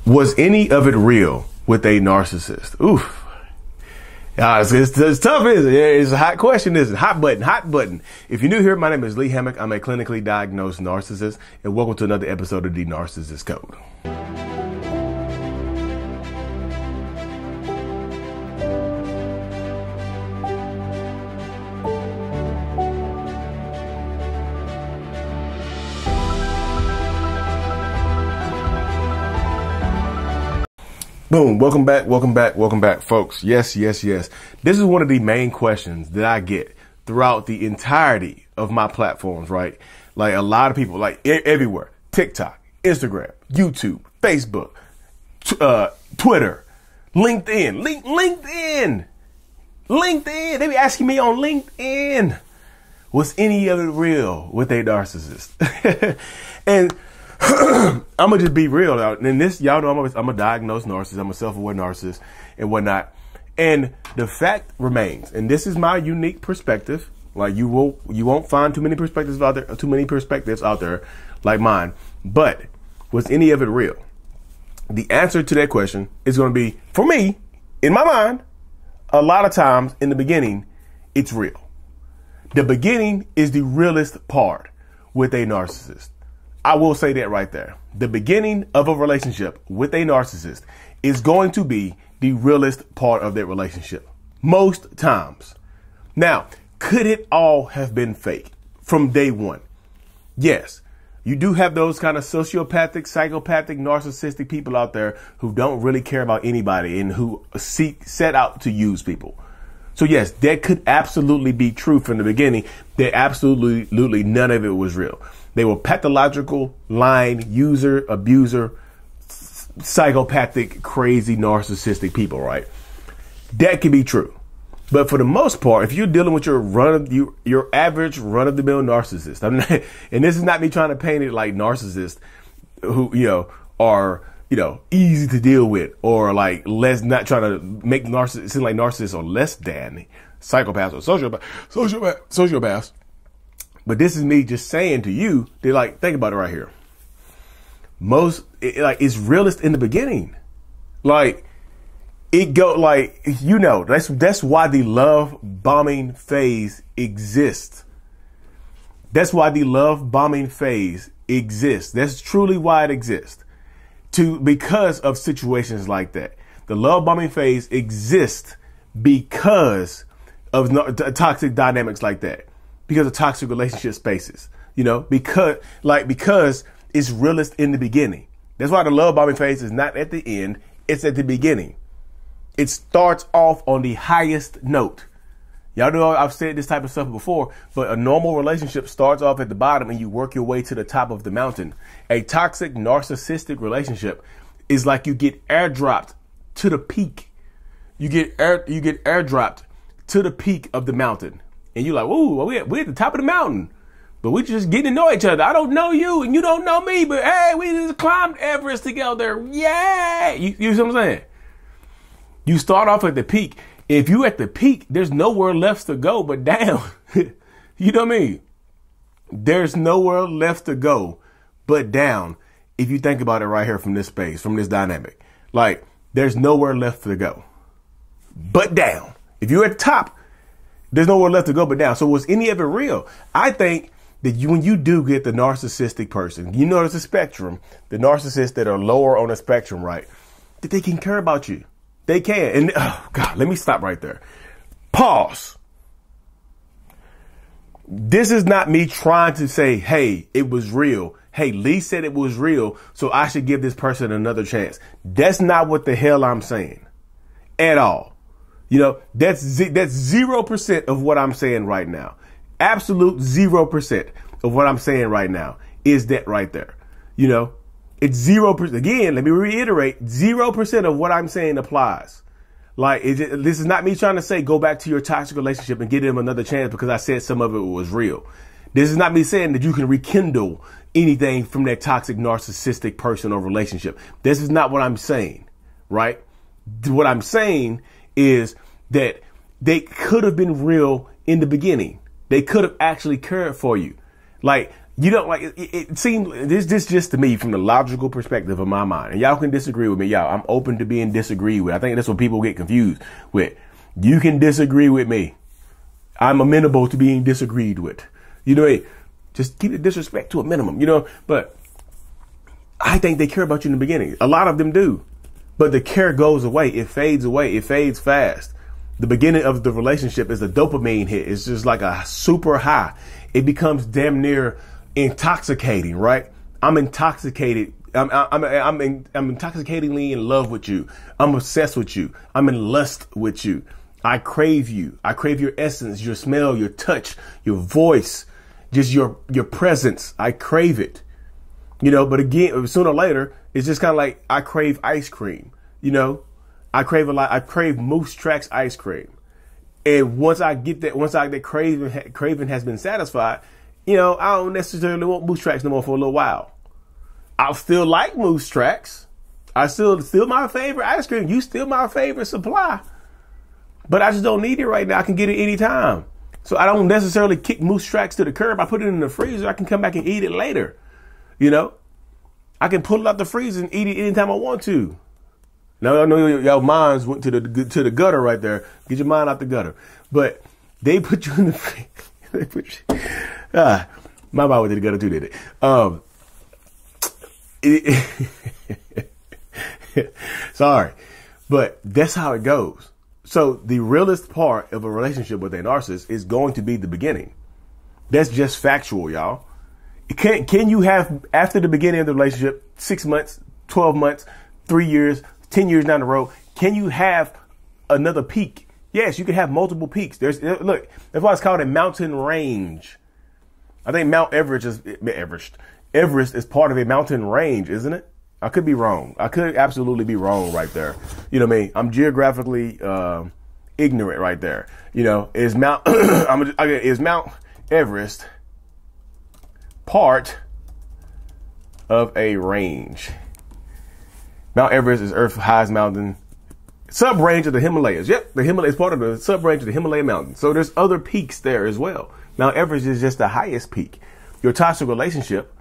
Was any of it real with a narcissist? Oof. It's tough, isn't it? It's a hot question, isn't it? Hot button. If you're new here, my name is Lee Hammock. I'm a clinically diagnosed narcissist, and welcome to another episode of the Narcissist Code. Boom. Welcome back, folks. Yes. This is one of the main questions that I get throughout the entirety of my platforms, right? Like a lot of people, like everywhere, TikTok, Instagram, YouTube, Facebook, Twitter, LinkedIn. They be asking me on LinkedIn, was any of it real with a narcissist? And I'm gonna just be real now. And this, y'all know I'm a diagnosed narcissist. I'm a self-aware narcissist and whatnot. And the fact remains, and this is my unique perspective. Like you won't find too many perspectives out there like mine. But was any of it real? The answer to that question is going to be, for me, in my mind, a lot of times in the beginning, it's real. The beginning is the realest part with a narcissist. I will say that right there. The beginning of a relationship with a narcissist is going to be the realest part of that relationship. Most times. Now, could it all have been fake from day one? Yes. You do have those kind of sociopathic, psychopathic, narcissistic people out there who don't really care about anybody and who set out to use people. So yes, that could absolutely be true from the beginning. That absolutely none of it was real. They were pathological, lying, user, abuser, psychopathic, crazy, narcissistic people, right? That can be true. But for the most part, if you're dealing with your average run-of-the-mill narcissist, and this is not me trying to paint it like narcissists who, are, easy to deal with, or like not trying to make narcissists seem like narcissists are less than psychopaths or sociopaths. But this is me just saying to you, they're like, think about it right here. It's realist in the beginning. That's why the love bombing phase exists. That's truly why it exists. Because of situations like that. The love bombing phase exists because of toxic dynamics like that. Because of toxic relationship spaces, because it's realist in the beginning. That's why the love bombing phase is not at the end. It's at the beginning. It starts off on the highest note. Y'all know I've said this type of stuff before, but a normal relationship starts off at the bottom and you work your way to the top of the mountain. A toxic narcissistic relationship is like you get airdropped to the peak. You get airdropped to the peak of the mountain. And you're like, ooh, we're at the top of the mountain, but we just getting to know each other. I don't know you and you don't know me, but hey, we just climbed Everest together. Yay! You see what I'm saying? You start off at the peak. If you at the peak, there's nowhere left to go but down. You know what I mean? There's nowhere left to go but down. If you think about it right here from this space, from this dynamic, like there's nowhere left to go but down. If you're at the top, there's nowhere left to go but down. So was any of it real? I think that when you do get the narcissistic person, there's a spectrum, the narcissists that are lower on the spectrum, right? That they can care about you. They can. And oh God, let me stop right there. Pause. This is not me trying to say, hey, it was real. Hey, Lee said it was real, so I should give this person another chance. That's not what the hell I'm saying at all. That's 0% of what I'm saying right now. Absolute 0% of what I'm saying right now is that right there. It's 0%. Again, let me reiterate, 0% of what I'm saying applies. This is not me trying to say go back to your toxic relationship and give them another chance because I said some of it was real. This is not me saying that you can rekindle anything from that toxic narcissistic person or relationship. This is not what I'm saying, right? What I'm saying is that they could have been real in the beginning. They could have actually cared for you. Like You don't like it seems this just to me from the logical perspective of my mind, and y'all can disagree with me. Y'all, I'm open to being disagreed with. I think that's what people get confused with. You can disagree with me. I'm amenable to being disagreed with. You know, just keep the disrespect to a minimum, you know, but I think they care about you in the beginning. A lot of them do, but the care goes away. It fades away. It fades fast. The beginning of the relationship is a dopamine hit. It's just like a super high. It becomes damn near intoxicating, right? I'm intoxicated. I'm intoxicatingly in love with you. I'm obsessed with you. I'm in lust with you. I crave you. I crave your essence, your smell, your touch, your voice, just your presence. I crave it, you know, but again, sooner or later, it's just kind of like I crave ice cream, you know, I crave a lot. I crave Moose Tracks ice cream. And once I get that, that craving has been satisfied, you know, I don't necessarily want Moose Tracks no more for a little while. I'll still like Moose Tracks. I still my favorite ice cream. You still my favorite supply. But I just don't need it right now. I can get it anytime. So I don't necessarily kick Moose Tracks to the curb. I put it in the freezer. I can come back and eat it later. You know, I can pull it out the freezer and eat it anytime I want to. Now I know y'all minds went to the gutter right there. Get your mind out the gutter. But they put you in the freezer. They put you. My mind went to the gutter too, did it? Sorry, but that's how it goes. So the realest part of a relationship with a narcissist is going to be the beginning. That's just factual, y'all. Can you have, after the beginning of the relationship, 6 months, 12 months, 3 years, 10 years down the road, can you have another peak? Yes, you can have multiple peaks. Look, that's why it's called a mountain range. I think Mount Everest is part of a mountain range, isn't it? I could be wrong. I could absolutely be wrong right there. You know what I mean? I'm geographically ignorant right there. You know, is Mount Everest part of a range? Mount Everest is Earth's highest mountain, sub-range of the Himalayas. Yep, the Himalayas is part of the sub-range of the Himalaya mountains. So there's other peaks there as well. Mount Everest is just the highest peak. Your toxic relationship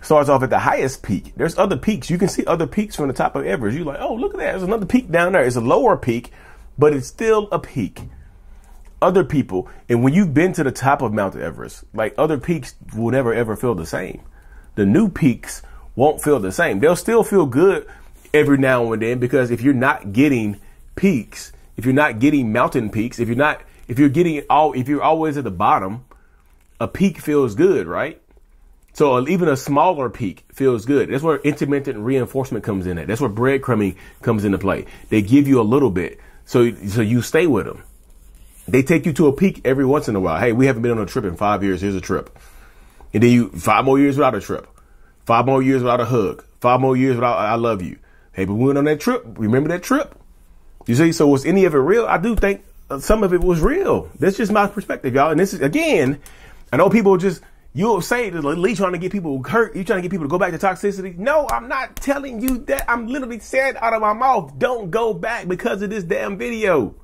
starts off at the highest peak. There's other peaks. You can see other peaks from the top of Everest. You're like, oh, look at that. There's another peak down there. It's a lower peak, but it's still a peak. Other people, and when you've been to the top of Mount Everest, like other peaks will never ever feel the same. The new peaks won't feel the same. They'll still feel good every now and then, because if you're not getting peaks, if you're not getting mountain peaks, if you're always at the bottom, a peak feels good, right? So even a smaller peak feels good. That's where intermittent reinforcement comes in at. That's where breadcrumbing comes into play. They give you a little bit, so you stay with them. They take you to a peak every once in a while. Hey, we haven't been on a trip in 5 years. Here's a trip. And then 5 more years without a trip. 5 more years without a hug. 5 more years without I love you. Hey, but we went on that trip. Remember that trip? You see, so was any of it real? I do think some of it was real. That's just my perspective, y'all. And this is, again, I know people you'll say that Lee trying to get people hurt. You trying to get people to go back to toxicity. No, I'm not telling you that. I'm literally saying out of my mouth, don't go back because of this damn video.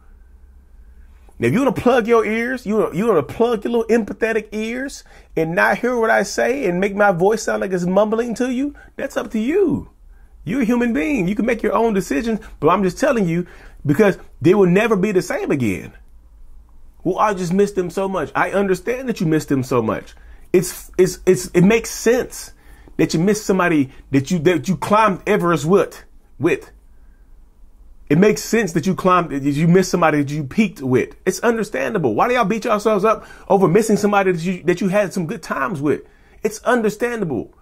Now, if you want to plug your ears, you want to plug your little empathetic ears and not hear what I say and make my voice sound like it's mumbling to you, that's up to you. You're a human being. You can make your own decisions, but I'm just telling you because they will never be the same again. Well, I just missed them so much. I understand that you missed them so much. It makes sense that you missed somebody that you climbed Everest with. It makes sense that you missed somebody that you peaked with. It's understandable. Why do y'all beat yourselves up over missing somebody that you had some good times with? It's understandable.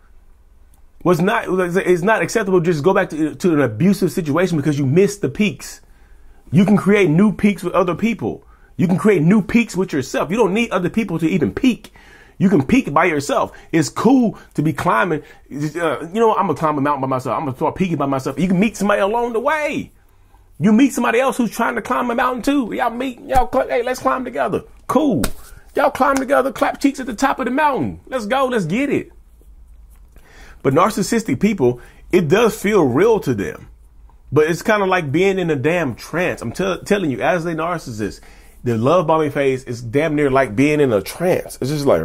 It's not acceptable to just go back to an abusive situation because you missed the peaks. You can create new peaks with other people. You can create new peaks with yourself. You don't need other people to even peak. You can peak by yourself. It's cool to be climbing. I'm going to climb a mountain by myself. I'm going to start peaking by myself. You can meet somebody along the way. You meet somebody else who's trying to climb a mountain too. Hey, let's climb together. Cool. Y'all climb together, clap cheeks at the top of the mountain. Let's go. Let's get it. But narcissistic people, it does feel real to them. But it's kind of like being in a damn trance. I'm telling you, as a narcissist, the love bombing phase is damn near like being in a trance. It's just like,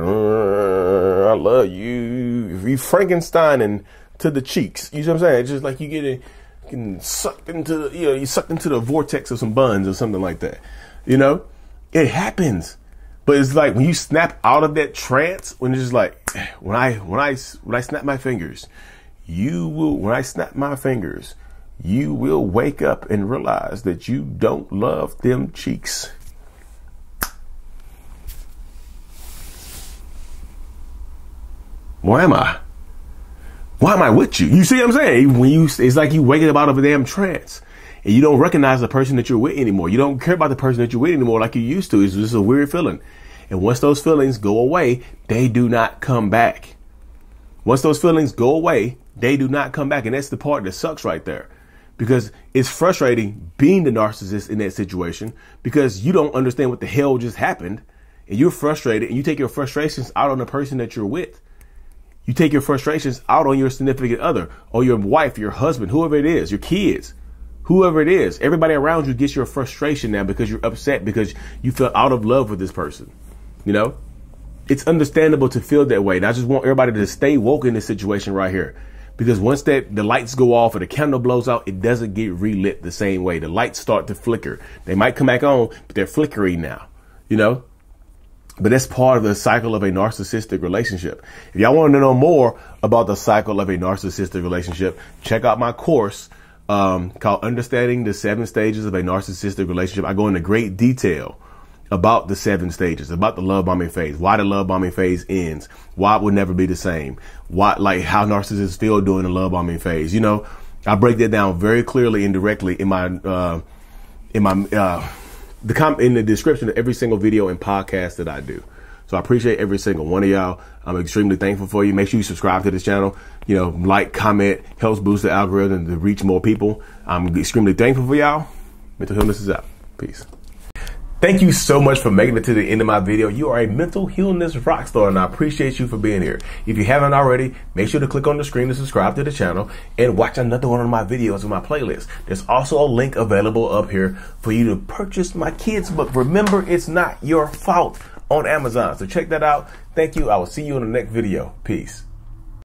I love you. If you Frankenstein and to the cheeks, you know what I'm saying? It's just like you getting sucked into, you sucked into the vortex of some buns or something like that. You know, it happens. But it's like when you snap out of that trance, when it's just like, when I snap my fingers, when I snap my fingers, you will wake up and realize that you don't love them cheeks. Why am I? Why am I with you? You see what I'm saying? It's like you waking up out of a damn trance and you don't recognize the person that you're with anymore. You don't care about the person that you're with anymore like you used to. It's just a weird feeling. And once those feelings go away, they do not come back. Once those feelings go away, they do not come back. And that's the part that sucks right there, because it's frustrating being the narcissist in that situation because you don't understand what the hell just happened and you're frustrated and you take your frustrations out on the person that you're with. You take your frustrations out on your significant other or your wife, your husband, whoever it is, your kids, whoever it is. Everybody around you gets your frustration now because you're upset because you feel out of love with this person. You know, it's understandable to feel that way. And I just want everybody to stay woke in this situation right here, because once the lights go off or the candle blows out, it doesn't get relit the same way. The lights start to flicker. They might come back on, but they're flickering now, you know. But that's part of the cycle of a narcissistic relationship. If y'all want to know more about the cycle of a narcissistic relationship, check out my course called Understanding the 7 Stages of a Narcissistic Relationship. I go into great detail about the 7 stages, about the love bombing phase, why the love bombing phase ends, why it will never be the same, how narcissists feel during the love bombing phase. You know, I break that down very clearly and directly in the description of every single video and podcast that I do. So I appreciate every single one of y'all. I'm extremely thankful for you. Make sure you subscribe to this channel. You know, like, comment, helps boost the algorithm to reach more people. I'm extremely thankful for y'all. Mental Healness is out. Peace. Thank you so much for making it to the end of my video. You are a mental illness rock star, and I appreciate you for being here. If you haven't already, make sure to click on the screen to subscribe to the channel and watch another one of my videos in my playlist. There's also a link available up here for you to purchase my kids' book, Remember It's Not Your Fault, on Amazon. So check that out. Thank you. I will see you in the next video. Peace.